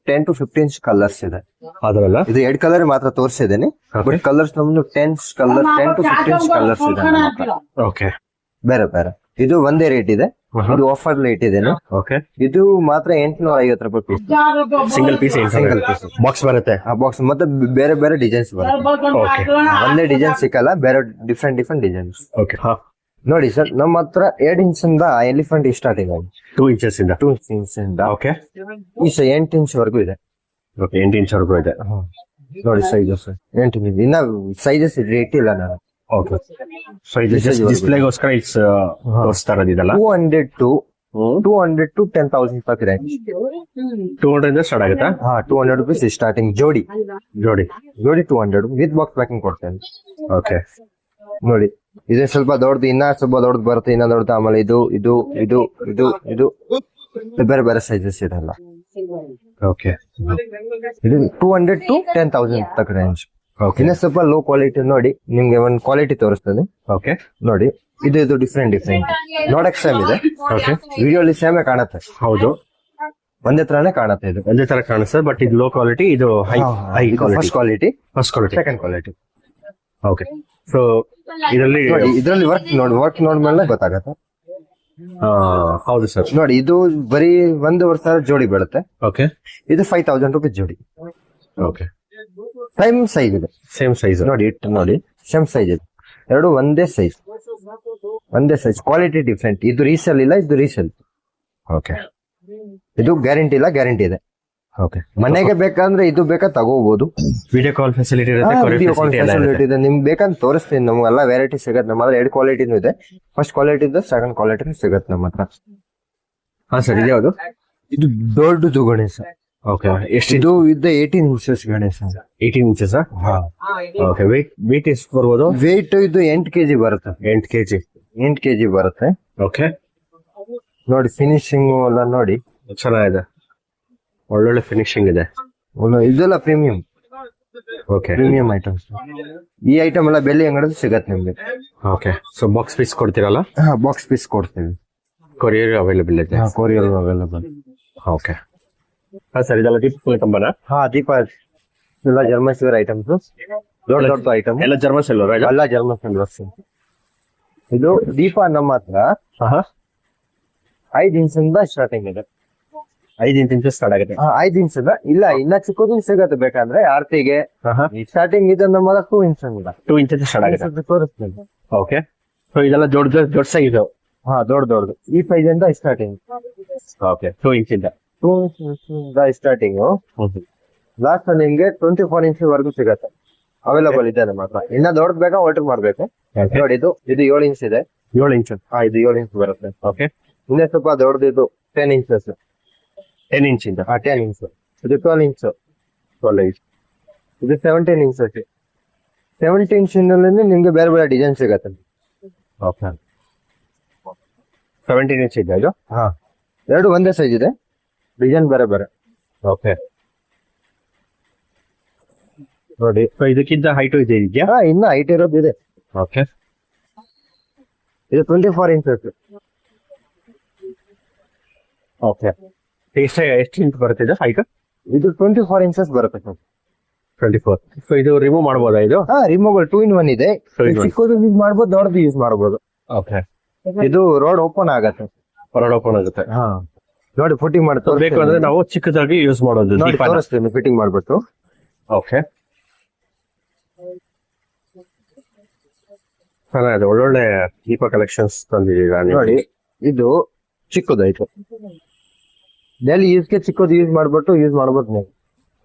10 to 15 ಕಲರ್ಸ್ ಇದೆ. ಅದರಲ್ಲ ಇದು 2 ಕಲರ್ ಮಾತ್ರ ತೋರಿಸಿದ್ದೇನೆ. ಬಟ್ ಕಲರ್ಸ್ ನಮ್ದು 10 to 15 ಕಲರ್ಸ್ ಇದೆ ನಮ್ಮ ಹತ್ರ. ಓಕೆ, ಬೇರೆ ಬೇರೆ. ಇದು ಒಂದೇ ರೇಟ್ ಇದೆ. ಇದು ಆಫರ್ ರೇಟ್ ಇದೆ. ಓಕೆ, ಇದು ಮಾತ್ರ 850 ರೂಪಾಯಿ piece. Single piece. Single piece box ಬರುತ್ತೆ. ಬಾಕ್ಸ್ ಮತ್ತೆ ಬೇರೆ ಬೇರೆ ಡಿಸೈನ್ಸ್ ಬರುತ್ತೆ. ಓಕೆ, ಒಂದೇ ಡಿಸೈನ್ ಸಿಕ್ಕಲ್ಲ, ಬೇರೆ ಡಿಫ್ರೆಂಟ್ ಡಿಸೈನ್ಸ್. ಓಕೆ, ನೋಡಿ ಸರ್, ನಮ್ಮ ಹತ್ರ 2 ಇಂಚಿಂದ ಎಲಿಫೆಂಟ್ ಸ್ಟಾರ್ಟಿಂಗ್ ಆಗಿದೆ. 2 ಇಂಚಸ್ ಇಂದ. 2 ಇಂಚಿಂದ ಓಕೆ, ಈ 8 ಇಂಚ್ ವರೆಗೂ ಇದೆ. ಓಕೆ, 8 ಇಂಚ್ ವರೆಗೂ ಇದೆ. ನೋಡಿ ಸೈಜಸ್ 8 ಇಂಚ್. ಇನ್ನ ಸೈಜಸ್ ರೇಟ್ ಇಲ್ಲ ನಾನು. ಓಕೆ, ಸೊ ಇದು ಡಿಸ್ಪ್ಲೇಗೋಸ್ಕರ ತೋರಿಸ್ತಾ ಇರೋದಿದಲ್ಲ. 200 to 10,000 ರೂಪಾಯಿ ರೇಂಜ್. 200 ಇಂದ ಸ್ಟಾರ್ಟ್ ಆಗುತ್ತಾ? 200 ರೂಪೀಸ್ ಸ್ಟಾರ್ಟಿಂಗ್. ಜೋಡಿ 200 ವಿತ್ ಬಾಕ್ಸ್ ಪ್ಯಾಕಿಂಗ್ ಕೊಡ್ತೇನೆ. ಓಕೆ, ನೋಡಿ, ಇದು ಸ್ವಲ್ಪ ದೊಡ್ಡದು, ಇನ್ನ ಸ್ವಲ್ಪ ದೊಡ್ಡದು ಬರುತ್ತೆ. ಇನ್ನ ದೊಡ್ಡದು. ಆಮೇಲೆ ಇದು ಬೇರೆ ಬೇರೆ ಸೈಜಸ್ ಇದೆಲ್ಲ. ಓಕೆ, ಇದು 200 to 10,000 ತಕ್ಕ ರೇಂಜ್. ಇನ್ನ ಸ್ವಲ್ಪ ಲೋ ಕ್ವಾಲಿಟಿ. ನೋಡಿ, ನಿಮ್ಗೆ ಒಂದು ಕ್ವಾಲಿಟಿ ತೋರಿಸ್ತದೆ. ಓಕೆ, ನೋಡಿ, ಇದು ಡಿಫ್ರೆಂಟ್ ನೋಡಕ್ ಸೇಮ್ ಇದೆ. ಓಕೆ, ವಿಡಿಯೋಲಿ ಸೇಮೇ ಕಾಣುತ್ತೆ. ಹೌದು, ಒಂದೇ ತರಾನೇ ಕಾಣುತ್ತೆ. ಇದು ಒಂದೇ ತರ ಕಾಣಿಸ್ತದೆ, ಬಟ್ ಇದು ಲೋ ಕ್ವಾಲಿಟಿ, ಇದು high first quality, second quality. Okay, so ಇದರಲ್ಲಿ ವರ್ಕ್ ನೋಡ್ಮೇಲೆ ಗೊತ್ತಾಗತ್ತೆ. ಹೌದು ಸರ್. ನೋಡಿ, ಇದು ಬರೀ 1 ವರ್ಷ ಜೋಡಿ ಬೀಳುತ್ತೆ. ಓಕೆ, ಇದು 5,000 ರೂಪಾಯಿ ಜೋಡಿ. ಓಕೆ, ಸೇಮ್ ಸೈಜ್ ಇದೆ. Same size. ನೋಡಿ, ಸೇಮ್ ಸೈಜ್ ಇದೆ. 2 ಒಂದೇ ಸೈಜ್. Quality different. ಇದು ರೀಸೇಲ್ ಇಲ್ಲ, ಇದು ರೀಸೇಲ್. ಓಕೆ, ಇದು ಗ್ಯಾರಂಟಿ ಇಲ್ಲ, ಗ್ಯಾರಂಟಿ ಇದೆ. ಓಕೆ, ಮನೆಗೆ ಬೇಕಂದ್ರೆ ಇದು ಬೇಕಾ ತಗೋಬಹುದು. ವಿಡಿಯೋ ಕಾಲ್ ಫೆಸಿಲಿಟಿ ಇದೆ. ನಿಮ್ಗೆ ಬೇಕಂತ ತೋರಿಸ್ತೀನಿ. ನಮ್ಗೆಲ್ಲ ವೆರೈಟಿ ಸಿಗತ್ತೆ. ನಮ್ಮ ಹತ್ರ 2 ಕ್ವಾಲಿಟಿನೂ ಇದೆ. ಫಸ್ಟ್ ಕ್ವಾಲಿಟಿ ಇದೆ, ಸೆಕೆಂಡ್ ಕ್ವಾಲಿಟಿ ಸಿಗತ್ತೆ ನಮ್ಮ ಹತ್ರ. ಹಾ ಸರ್, ಇದು ಯಾವುದು? ಇದು ದೊಡ್ಡದು ಗಣೇಶ. ಓಕೆ, ಎಷ್ಟು? ಇದು 18 inches Ganesha. 18 inches. Okay, weight ಎಷ್ಟು ಬರ್ಬೋದು? ವೇಟ್ ಇದು 8 kg ಬರುತ್ತೆ. 8 kg ಬರುತ್ತೆ. ಓಕೆ, ನೋಡಿ, ಫಿನಿಶಿಂಗ್ ಎಲ್ಲ ನೋಡಿ ಚೆನ್ನಾಗಿದೆ. ಒಳ್ಳೊಳ್ಳೆ ಫಿನಿಶಿಂಗ್ ಇದೆ. ಇದೆಲ್ಲ ಪ್ರೀಮಿಯಂ. Okay, premium items. ಈ ಐಟಮ್ ಎಲ್ಲ ಬೆಳ್ಳಿ ಅಂಗಡಿ ಸಿಗತ್ತೆ ನಿಮ್ಗೆ. ಓಕೆ, ಸೊ ಬಾಕ್ಸ್ ಪೀಸ್ ಕೊಡ್ತೀರಲ್ಲ? ಬಾಕ್ಸ್ ಪೀಸ್ ಕೊಡ್ತೀವಿ. ಕೊರಿಯರ್ ಅವೈಲೇಬಲ್ ಇದೆ. Courier available. ಓಕೆ, ಹಾ ಸರ್, ಇದೆಲ್ಲ ದೀಪಾವಳಿ ಕಂಬನ? ದೀಪ ಎಲ್ಲ ಜರ್ಮನ್ ಸಿಲ್ವರ್ ಐಟಮ್ಸ್. ದೊಡ್ಡ ಐಟಮ್ ಎಲ್ಲ ಜರ್ಮನ್ ಸಿಲ್ವರ್. ಎಲ್ಲ ಜರ್ಮನ್ ಸಿಲ್ವರ್ಸ್. ಇದು ದೀಪ ನಮ್ಮ ಹತ್ರ 5 ಇಂಚಿಂದ ಸ್ಟಾರ್ಟಿಂಗ್ ಇದೆ. 5 ಇಂಚ್ ಸ್ಟಾರ್ಟ್ ಆಗುತ್ತೆ. 5 ಇಂಚಿಂದ ಇಲ್ಲ, ಇನ್ನ ಚಿಕ್ಕದು ಸಿಗತ್ತೆ ಬೇಕಾದ್ರೆ ಆರ್ತಿಗೆ. ಸ್ಟಾರ್ಟಿಂಗ್ ಇದೆ ನಮ್ಮ 2 ಇಂಚಿಂದ 2 ಇಂಚ್ ಸ್ಟಾರ್ಟ್ ಆಗುತ್ತೆ. ತೋರಿಸ್ತೀನಿ. ಓಕೆ. ಸೊ ಇದೆಲ್ಲ ದೊಡ್ಡ ಸೈಜ್. ದೊಡ್ಡದು ಈ ಸೈಜ್ ಇಂದ ಸ್ಟಾರ್ಟಿಂಗ್. ಓಕೆ. 2 ಇಂಚಿಂದ 2 ಇಂಚಿಂದ ಸ್ಟಾರ್ಟಿಂಗ್. ಲಾಸ್ಟ್ ನಿಮ್ಗೆ 24 ಇಂಚ್ ವರೆಗೂ ಸಿಗತ್ತೆ. ಅವೈಲಬಲ್ ಇದೆ ನಮ್ಮ ಹತ್ರ. ಇನ್ನ ದೊಡ್ಡದು ಬೇಕಾ ಆರ್ಡರ್ ಮಾಡ್ಬೇಕು. ನೋಡಿ ಇದು 7 ಇಂಚ್ ಇದೆ. 7 ಇಂಚ್. ಇದು 7 ಇಂಚ್ ಬರುತ್ತೆ. ಓಕೆ. ಇನ್ನೇ ಸ್ವಲ್ಪ ದೊಡ್ಡದು 10 ಇಂಚಸ್. 10 ಇಂಚಿಂದ 10 ಇಂಚ್. ಇದು 12 ಇಂಚ್. 12 ಇಂಚ್. ಇದು 17 ಇಂಚ್. 17 ಇಂಚಿನಲ್ಲಿ ನಿಮ್ಗೆ ಬೇರೆ ಬೇರೆ ಡಿಸೈನ್ ಸಿಗತ್ತೆ. ಓಕೆ. 17 ಇಂಚ್ ಇದೆ ಇದು. ಎರಡು ಒಂದೇ ಸೈಜ್ ಇದೆ, ಡಿಸೈನ್ ಬೇರೆ ಬೇರೆ. ಓಕೆ. ನೋಡಿ ಸೊ ಇದಕ್ಕಿಂತ ಹೈಟ್ ಇದೆಯಾ? ಇನ್ನ ಹೈಟ್ ಇರೋದು ಇದೆ. ಓಕೆ. ಇದು 24 ಇಂಚಸ್. ಓಕೆ. ಎಷ್ಟು ಇಂಚ್ ಬರುತ್ತೆ ಇದು ಹೈಟ್? ಇದು 24 ಇಂಚಸ್ ಬರುತ್ತೆ. 24. ಸೊ ಇದು ರಿಮೂವ್ ಮಾಡಬಹುದಾ ಇದು? ರಿಮೂವಲ್ 2 in 1 ಇದೆ. 2 in 1. ಚಿಕ್ಕದು ಯೂಸ್ ಮಾಡ್ಬೋದು, ದೊಡ್ಡದು ಯೂಸ್ ಮಾಡ್ಬೋದು. ಓಕೆ. ಇದು ರೋಡ್ ಓಪನ್ ಆಗತ್ತೆ. ಹೊರಡ್ ಓಪನ್ ಆಗುತ್ತೆ. ನೋಡಿ ಫಿಟ್ಟಿಂಗ್ ಮಾಡಿ ಬೇಕು ಅಂದ್ರೆ ನಾವು ಚಿಕ್ಕದಾಗಿ ಯೂಸ್ ಮಾಡೋದು. ತೋರಿಸ್ತೀನಿ ಫಿಟ್ಟಿಂಗ್ ಮಾಡ್ಬಿಟ್ಟು. ಓಕೆ. ಚೆನ್ನಾಗಿದೆ, ಒಳ್ಳೊಳ್ಳೆ ದೀಪ ಕಲೆಕ್ಷನ್ಸ್ ತಂದಿದ್ದೀರಾ ನೀವು. ನೋಡಿ ಇದು ಚಿಕ್ಕದಾಯ್ತು. ಡೈಲಿ ಯೂಸ್ಗೆ ಚಿಕ್ಕದು ಯೂಸ್ ಮಾಡ್ಬಿಟ್ಟು ಯೂಸ್ ಮಾಡ್ಬೋದು ನೀವು.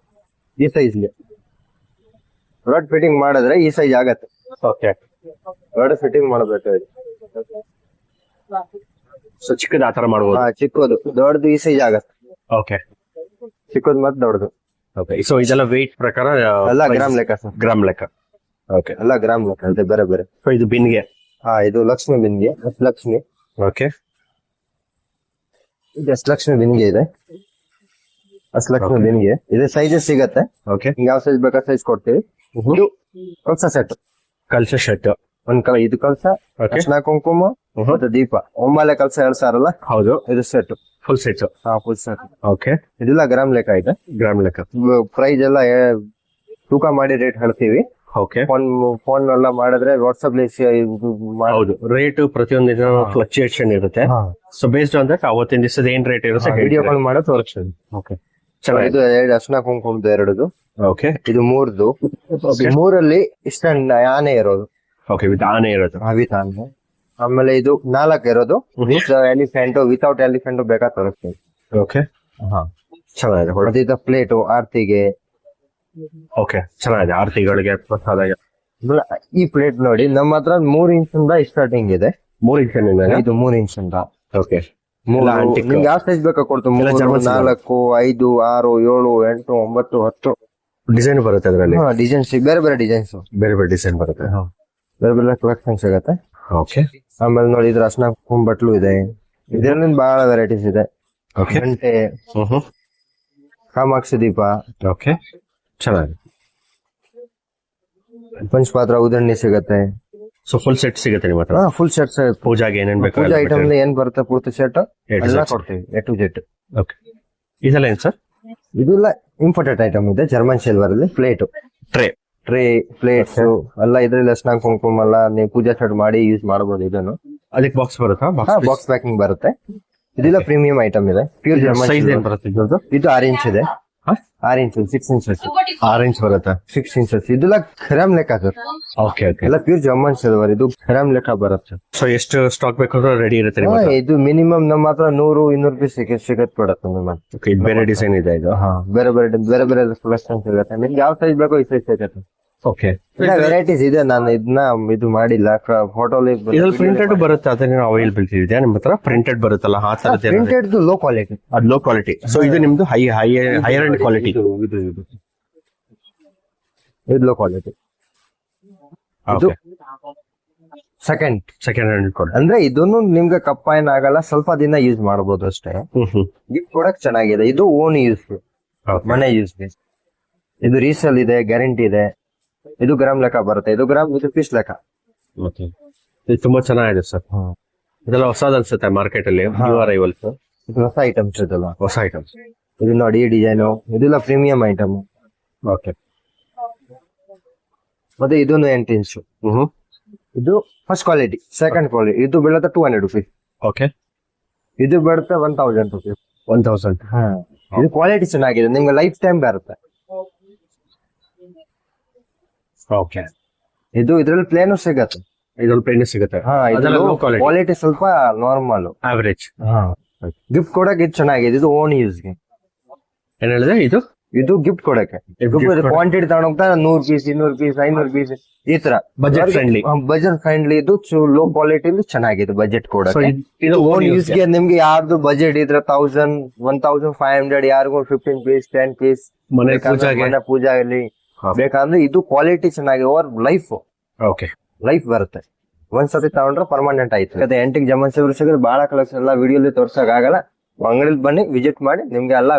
ಈ ಸೈಜ್ಗೆ ರೋಡ್ ಫಿಟ್ಟಿಂಗ್ ಮಾಡಿದ್ರೆ ಈ ಸೈಜ್ ಆಗತ್ತೆ. ಓಕೆ. ರೋಡ್ ಫಿಟ್ಟಿಂಗ್ ಮಾಡಬೇಕು. ಸೊ ಚಿಕ್ಕದ ಆತರ ಮಾಡಬಹುದು. ಚಿಕ್ಕದು ದೊಡ್ಡದು ಈ ಸೈಜ್ ಆಗತ್ತೆ. ಓಕೆ. ಚಿಕ್ಕದು ಮತ್ತೆ ದೊಡ್ಡದು. ಓಕೆ. ಸೊ ಇದೆಲ್ಲ ವೆಯ್ಟ್ ಪ್ರಕಾರ ಎಲ್ಲ ಗ್ರಾಮ್ ಲೆಕ್ಕ ಸರ್. ಗ್ರಾಮ್ ಲೆಕ್ಕ. ಓಕೆ. ಎಲ್ಲ ಗ್ರಾಮ್ ಲೆಕ್ಕ ಇದೆ ಬೇರೆ ಬೇರೆ. ಸೊ ಇದು ಬಿನ್ಗೆ. ಇದು ಲಕ್ಷ್ಮಿ ಬಿನ್ಗೆ. ಲಕ್ಷ್ಮಿ. ಓಕೆ. ಇದು ಲಕ್ಷ್ಮಿ ಬಿನ್ಗೆ ಇದೆ. ಲಕ್ಷ್ಮಿ ಬಿನ್ಗೆ ಇದೆ. ಸೈಜಸ್ ಸಿಗತ್ತೆ. ಓಕೆ. ಯಾವ ಸೈಜ್ ಬೇಕಾ ಸೈಜ್ ಕೊಡ್ತೀವಿ. ಇದು ಕಲ್ಸ ಸೆಟ್. ಕಲ್ಸ ಶೆಟ್. ಇದು ಕಲ್ಸ, ಅರ್ಶಿನ ಕುಂಕುಮ ಮತ್ತೆ ದೀಪ. ಒಂಬಲೆ ಕಲ್ಸ ಹೇಳ್ಸಾರಲ್ಲ, ಹೌದು. ಇದು set. Full set. Full set. Okay. ಇದೆಲ್ಲ ಗ್ರಾಮ್ ಲೆಕ್ಕ ಇದೆ. ಗ್ರಾಮ್ ಲೆಕ್ಕ. ಪ್ರೈಸ್ ಎಲ್ಲ ತೂಕ ಮಾಡಿ ರೇಟ್ ಹೇಳ್ತೀವಿ. ಓಕೆ. ಫೋನ್ ಎಲ್ಲ ಮಾಡಿದ್ರೆ ವಾಟ್ಸ್ಆಪ್ ಹೌದು, ರೇಟ್ ಪ್ರತಿಯೊಂದು ಫ್ಲಕ್ಚುಯೇಷನ್ ಇರುತ್ತೆ. ಸೊ ಬೇಸ್ಡ್ ಆನ್ ದಟ್ ಅವತ್ತಿನ ದಿವಸದ ಏನ್ ರೇಟ್ ಇರುತ್ತೆ ವಿಡಿಯೋ ಕಾಲ್ ಮಾಡೋ ತೋರಿಸ್ತೀವಿ. ಓಕೆ. ಇದು ಅರ್ಶಿನ ಕುಂಕುಮದ 2. ಓಕೆ. ಇದು 3. ಮೂರಲ್ಲಿ ಇಷ್ಟ ಆನೆ ಇರೋದು. ಓಕೆ. ವಿತ್ ಆನೆ ಇರೋದು. ವಿತ್ ಆನೆ. ಆಮೇಲೆ ಇದು 4 ಇರೋದು ವಿತ್ ಎಲಿಫೆಂಟ್, ವಿತೌಟ್ ಎಲಿಫೆಂಟ್ ಬೇಕಾ ತೋರಿಸ್ತೀವಿ. ಓಕೆ. ಚೆನ್ನಾಗಿದೆ. ಮತ್ತೆ ಇದು ಪ್ಲೇಟು ಆರ್ತಿಗೆ. ಓಕೆ. ಚೆನ್ನಾಗಿದೆ, ಆರತಿಗಳಿಗೆ ಪ್ರಸಾದ. ಈ ಪ್ಲೇಟ್ ನೋಡಿ ನಮ್ಮ ಹತ್ರ 3 ಇಂಚಿಂದ ಸ್ಟಾರ್ಟಿಂಗ್ ಇದೆ. 3 ಇಂಚಿಂದ ಇದು 3 ಇಂಚಿಂದ. ಓಕೆ. ನಿಮ್ಗೆ ಯಾವ ಸೈಜ್ ಬೇಕಾ ಕೊಡ್ತೀವಿ. 3, 4, 5, 6, 7, 8, 9, 10 ಡಿಸೈನ್ ಬರುತ್ತೆ ಅದರಲ್ಲಿ. ಡಿಸೈನ್ಸ್ ಬೇರೆ ಬೇರೆ ಡಿಸೈನ್ಸ್, ಬೇರೆ ಬೇರೆ ಡಿಸೈನ್ ಬರುತ್ತೆ. ಬೇರೆ ಬೇರೆ ಕಲೆಕ್ಷನ್ ಸಿಗತ್ತೆ. ಓಕೆ. ಆಮೇಲೆ ನೋಡಿ ಇದ್ರ ಅರ್ಶಿನ ಕುಂಕುಮ ಬಟ್ಲು ಇದೆ. ಇದರಲ್ಲಿ ಬಹಳ ವೆರೈಟೀಸ್ ಇದೆ. ಓಕೆ. ಗಂಟೆ, ಕಾಮಾಕ್ಷಿ ದೀಪ. ಓಕೆ. ಚೆನ್ನಾಗಿದೆ. ಪಂಚಪಾತ್ರ ಉದಣ್ಣಿ ಸಿಗತ್ತೆ. ಸೊ ಫುಲ್ ಸೆಟ್ ಸಿಗುತ್ತೆ ನಿಮ್ಮ ಹತ್ರ? Full set. ಪೂಜಾಗೆ ಏನೇನ್ ಬೇಕು ಪೂಜಾ ಐಟಮ್ ಏನ್ ಬರುತ್ತೆ ಪೂರ್ತಿ ಸೆಟ್ ಎಲ್ಲ ಕೊಡ್ತೀವಿ, A to Z. ಇದೆಲ್ಲ ಏನ್ ಸರ್? ಇದೆಲ್ಲ ಇಂಪೋರ್ಟೆಡ್ ಐಟಮ್ ಇದೆ. ಜರ್ಮನ್ ಸಿಲ್ವರ್ ಅಲ್ಲಿ ಪ್ಲೇಟ್, ಟ್ರೇ, ಪ್ಲೇಟ್ಸ್ ಎಲ್ಲ ಇದ್ರಲ್ಲಿ ಅರ್ಶಿನ ಕುಂಕುಮ ಎಲ್ಲ ನೀವು ಪೂಜಾ ಸೆಟ್ ಮಾಡಿ ಯೂಸ್ ಮಾಡಬಹುದು. ಇದನ್ನು ಅದಕ್ಕೆ ಬಾಕ್ಸ್ ಬರುತ್ತಾ? ಬಾಕ್ಸ್ ಪ್ಯಾಕಿಂಗ್ ಬರುತ್ತೆ. ಇದೆಲ್ಲ ಪ್ರೀಮಿಯಂ ಐಟಮ್ ಇದೆ. ಪ್ಯೂರ್ ಜರ್ಮನ್ ಸೈಜ್ ಏನ್ ಬರುತ್ತೆ ಇದು? ಇದು 6 ಇಂಚ್ ಇದೆ. 6 ಇಂಚ್, 6 ಇಂಚಸ್, 6 ಇಂಚ್ ಬರುತ್ತೆ. 6 ಇಂಚಸ್. ಇದೆಲ್ಲ ಗ್ರಾಮ್ ಲೆಕ್ಕ ಸರ್. ಓಕೆ. ಓಕೆ. ಎಲ್ಲ ಪ್ಯೂರ್ ಜರ್ಮನ್ ಸಿಲ್ವರ್. ಇದು ಗ್ರಾಮ್ ಲೆಕ್ಕ ಬರುತ್ತೆ. ಸೊ ಎಷ್ಟು ಸ್ಟಾಕ್ ಬೇಕಾದ್ರೂ ರೆಡಿ ಇರುತ್ತೆ ನಿಮ್ಮ ಹತ್ರ? ಇದು ಮಿನಿಮಮ್ ನಮ್ಮ ಹತ್ರ 100-200 ರೂಪಾಯಿ ಸಿಗತ್ ಕೊಡತ್ತೆ ನಿಮ್ಮ. ಇದು ಬೇರೆ ಡಿಸೈನ್ ಇದೆ ಇದು? ಬೇರೆ ಬೇರೆ ಕಲೆಕ್ಷನ್ ಸಿಗುತ್ತೆ. ನಿಮ್ಗೆ ಯಾವ ಸೈಜ್ ಬೇಕೋ ಈ ಸೈಜ್ ಸಿಗತ್ತೆ. ಓಕೆ. ವೆರೈಟೀಸ್ ಇದೆ. ನಾನು ಇದನ್ನ ಇದು ಮಾಡಿಲ್ಲ, ಫೋಟೋಲಿ. ಇದ್ರಲ್ಲಿ ಪ್ರಿಂಟೆಡ್ ಬರುತ್ತೆ, ಅದೇನೋ ಅವೈಲೇಬಲ್ ಇದೆಯಾ ನಿಮ್ಮ ಹತ್ರ? ಪ್ರಿಂಟೆಡ್ ಬರುತ್ತಲ್ಲ ಆ ತರದ್ದು? Printed low quality. ಅದು ಲೋ ಕ್ವಾಲಿಟಿ. ಸೊ ಇದು ನಿಮ್ದು ಹೈಯರ್ ಅಂಡ್ ಕ್ವಾಲಿಟಿ. ಇದು ಲೋ ಕ್ವಾಲಿಟಿ. ಇದು ಸೆಕೆಂಡ್ ಹ್ಯಾಂಡ್ ಕ್ವಾಲಿಟಿ. ಅಂದ್ರೆ ಇದನ್ನು ನಿಮ್ಗೆ ಕಪ್ಪ ಏನಾಗಲ್ಲ, ಸ್ವಲ್ಪ ದಿನ ಯೂಸ್ ಮಾಡಬಹುದು ಅಷ್ಟೇ. ಗಿಫ್ಟ್ ಕೊಡಕ್ ಚೆನ್ನಾಗಿದೆ. ಇದು ಓನ್ ಯೂಸ್, ಮನೆ ಯೂಸ್. ಇದು ರೀಸೇಲ್ ಇದೆ, ಗ್ಯಾರಂಟಿ ಇದೆ. ಇದು ಗ್ರಾಮ್ ಲೆಕ್ಕ ಬರುತ್ತೆ. ಇದು ಪೀಸ್ ಲೆಕ್ಕ. ಇದು ತುಂಬಾ ಚೆನ್ನಾಗಿದೆ ಸರ್. ಇದೆಲ್ಲ ಹೊಸದ್ ಅನ್ಸುತ್ತೆ ಮಾರ್ಕೆಟ್ ಅಲ್ಲಿ, ನ್ಯೂ ಅರೈವಲ್ಸ್. ಇದು ಹೊಸ ಐಟಮ್ಸ್ ಇದೆಲ್ಲ, ಹೊಸ ಐಟಮ್ಸ್. ಇದು ನೋಡಿ ಈ ಡಿಸೈನು, ಇದೆಲ್ಲ ಪ್ರೀಮಿಯಂ ಐಟಮ್. ಓಕೆ. ಮತ್ತೆ ಇದನ್ನು 8 ಇಂಚು. ಇದು ಫಸ್ಟ್ ಕ್ವಾಲಿಟಿ. ಸೆಕೆಂಡ್ ಕ್ವಾಲಿಟಿ ಇದು ಬೀಳುತ್ತೆ 200 ರೂಪೀಸ್. ಓಕೆ. ಇದು ಬರುತ್ತೆ 1000 ರುಪೀಸ್. 1000. ಇದು ಕ್ವಾಲಿಟಿ ಚೆನ್ನಾಗಿದೆ, ನಿಮ್ಗೆ ಲೈಫ್ ಟೈಮ್ ಬರುತ್ತೆ. ಓಕೆ. ಇದು ಇದ್ರಲ್ಲಿ ಪ್ಲೇನು ಸಿಗತ್ತೆ. ಇದ್ರಲ್ಲಿ ಪ್ಲೇನ್ ಸಿಗುತ್ತೆ. ಅದೆಲ್ಲ low quality. ಕ್ವಾಲಿಟಿ ಸ್ವಲ್ಪ ನಾರ್ಮಲ್, ಆವರೇಜ್. ಗಿಫ್ಟ್ ಕೊಡಕ್ಕೆ ಇದು ಚೆನ್ನಾಗಿದೆ. ಇದು ಓನ್ ಯೂಸ್ಗೆ. ಏನ್ ಹೇಳಿದ್ರೆ ಇದು ಗಿಫ್ಟ್ ಕೊಡಕ್ಕೆ. ಕ್ವಾಂಟಿಟಿ ತಗೊಂಡೋಗ್ತಾ 100 ಪೀಸ್ 200 ಪೀಸ್ 500 ಪೀಸ್ ಈ ತರ ಬಜೆಟ್ ಫ್ರೆಂಡ್ಲಿ. Budget friendly. ಇದು ಲೋ ಕ್ವಾಲಿಟಿ ಚೆನ್ನಾಗಿದೆ ಬಜೆಟ್ ಕೊಡಕ್ಕೆ. ಇದು ಓನ್ ಯೂಸ್ಗೆ ನಿಮ್ಗೆ ಯಾರ್ದು ಬಜೆಟ್ ಇದ್ರೆ 1000 1500 ಯಾರಿಗೂ 15 ಪೀಸ್ 10 ಪೀಸ್ ಮನೆ ಪೂಜೆಗೆ. ಮನೆ ಪೂಜೆ ಆಗಲಿ ಬೇಕಾದ್ರೆ ಇದು ಕ್ವಾಲಿಟಿ ಚೆನ್ನಾಗಿ ಓವರ್ ಓಕೆ ಲೈಫ್ ಬರುತ್ತೆ. ಒಂದ್ಸತಿ ತಗೊಂಡ್ರೆ ಪರ್ಮನೆಂಟ್ ಆಯ್ತು. ಮತ್ತೆ ಎಂಟಿಗೆ ಜಮನ್ಸಿಗಳು ಸಿಗೋದು ಬಹಳ ಕಲೆಕ್ಷನ್ ಎಲ್ಲ ವಿಡಿಯೋಲಿ ತೋರ್ಸಕ್ ಆಗಲ್ಲ. ಅಂಗಡಿಲಿ ಬನ್ನಿ, ವಿಸಿಟ್ ಮಾಡಿ, ನಿಮ್ಗೆ ಎಲ್ಲ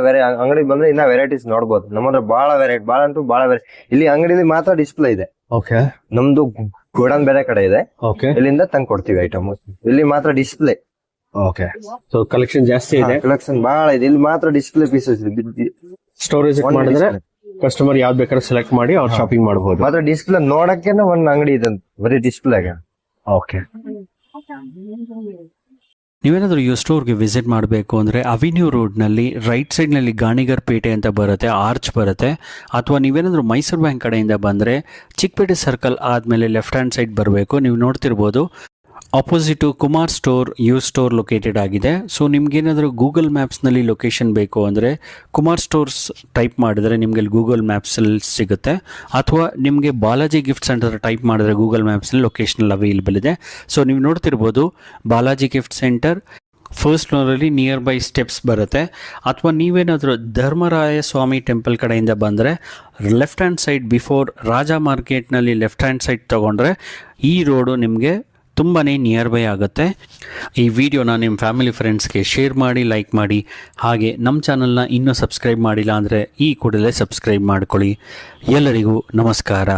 ಅಂಗಡಿ ಬಂದ್ರೆ ಇನ್ನ ವೆರೈಟೀಸ್ ನೋಡ್ಬೋದು. ನಮ್ಮತ್ರ ಬಹಳ ವೆರೈಟಿ, ಬಹಳ ವೆರೈಟಿ. ಇಲ್ಲಿ ಅಂಗಡಿಲಿ ಮಾತ್ರ ಡಿಸ್ಪ್ಲೇ ಇದೆ. ಓಕೆ. ನಮ್ದು ಗೋಡನ್ ಬೇರೆ ಕಡೆ ಇದೆ. ಓಕೆ. ಇಲ್ಲಿಂದ ತಂದು ಕೊಡ್ತೀವಿ ಐಟಮ್. ಇಲ್ಲಿ ಮಾತ್ರ ಡಿಸ್ಪ್ಲೇ. ಓಕೆ. ಸೊ ಕಲೆಕ್ಷನ್ ಜಾಸ್ತಿ ಇದೆ, ಕಲೆಕ್ಷನ್ ಬಹಳ ಇದೆ. ಇಲ್ಲಿ ಮಾತ್ರ ಡಿಸ್ಪ್ಲೇ ಪೀಸಸ್ ಸ್ಟೋರೇಜ್ ಮಾಡಿದ್ರೆ ಕಸ್ಟಮರ್ ಯಾವ್ದು ಬೇಕಾದ್ರೆ ಸೆಲೆಕ್ಟ್ ಮಾಡಿ ಅವ್ರು ಶಾಪಿಂಗ್ ಮಾಡಬಹುದು. ಮಾತ್ರ ಡಿಸ್ಪ್ಲೇ ನೋಡಕ್ಕೆ ಒಂದ್ ಅಂಗಡಿ ಇದೆ ಬರೀ ಡಿಸ್ಪ್ಲೇಗೆ. ಓಕೆ. ನೀವೇನಾದರೂ ಈ ಸ್ಟೋರ್ಗೆ ವಿಸಿಟ್ ಮಾಡಬೇಕು ಅಂದರೆ ಅವಿನ್ಯೂ ರೋಡ್ನಲ್ಲಿ ರೈಟ್ ಸೈಡ್ನಲ್ಲಿ ಗಾಣಿಗರ್ ಪೇಟೆ ಅಂತ ಬರುತ್ತೆ, ಆರ್ಚ್ ಬರುತ್ತೆ. ಅಥವಾ ನೀವೇನಾದರೂ ಮೈಸೂರು ಬ್ಯಾಂಕ್ ಕಡೆಯಿಂದ ಬಂದರೆ ಚಿಕ್ಕಪೇಟೆ ಸರ್ಕಲ್ ಆದಮೇಲೆ ಲೆಫ್ಟ್ ಹ್ಯಾಂಡ್ ಸೈಡ್ ಬರಬೇಕು. ನೀವು ನೋಡ್ತಿರ್ಬೋದು ಆಪೋಸಿಟು ಕುಮಾರ್ ಸ್ಟೋರ್ ಸ್ಟೋರ್ ಲೊಕೇಟೆಡ್ ಆಗಿದೆ. ಸೊ ನಿಮ್ಗೇನಾದರೂ ಗೂಗಲ್ ಮ್ಯಾಪ್ಸ್ನಲ್ಲಿ ಲೊಕೇಶನ್ ಬೇಕು ಅಂದರೆ ಕುಮಾರ್ ಸ್ಟೋರ್ಸ್ ಟೈಪ್ ಮಾಡಿದ್ರೆ ನಿಮಗೆ ಗೂಗಲ್ ಮ್ಯಾಪ್ಸಲ್ಲಿ ಸಿಗುತ್ತೆ. ಅಥವಾ ನಿಮಗೆ ಬಾಲಾಜಿ ಗಿಫ್ಟ್ ಸೆಂಟರ್ ಟೈಪ್ ಮಾಡಿದ್ರೆ ಗೂಗಲ್ ಮ್ಯಾಪ್ಸಲ್ಲಿ ಲೊಕೇಶನ್ ಅವೈಲೇಬಲ್ ಇದೆ. ಸೊ ನೀವು ನೋಡ್ತಿರ್ಬೋದು ಬಾಲಾಜಿ ಗಿಫ್ಟ್ ಸೆಂಟರ್ ಫಸ್ಟ್ ಫ್ಲೋರಲ್ಲಿ ನಿಯರ್ ಬೈ ಸ್ಟೆಪ್ಸ್ ಬರುತ್ತೆ. ಅಥವಾ ನೀವೇನಾದರೂ ಧರ್ಮರಾಯ ಸ್ವಾಮಿ ಟೆಂಪಲ್ ಕಡೆಯಿಂದ ಬಂದರೆ left hand side before Raja ಮಾರ್ಕೆಟ್ನಲ್ಲಿ ಲೆಫ್ಟ್ ಹ್ಯಾಂಡ್ ಸೈಡ್ ತೊಗೊಂಡ್ರೆ ಈ ರೋಡು ನಿಮಗೆ ತುಂಬಾ ನಿಯರ್ ಬೈ ಆಗುತ್ತೆ. ಈ ವಿಡಿಯೋನ ನಿಮ್ಮ ಫ್ಯಾಮಿಲಿ ಫ್ರೆಂಡ್ಸ್ಗೆ ಶೇರ್ ಮಾಡಿ, ಲೈಕ್ ಮಾಡಿ. ಹಾಗೆ ನಮ್ಮ ಚಾನಲ್ನ ಇನ್ನೂ ಸಬ್ಸ್ಕ್ರೈಬ್ ಮಾಡಿಲ್ಲ ಅಂದರೆ ಈ ಕೂಡಲೇ ಸಬ್ಸ್ಕ್ರೈಬ್ ಮಾಡ್ಕೊಳ್ಳಿ. ಎಲ್ಲರಿಗೂ ನಮಸ್ಕಾರ.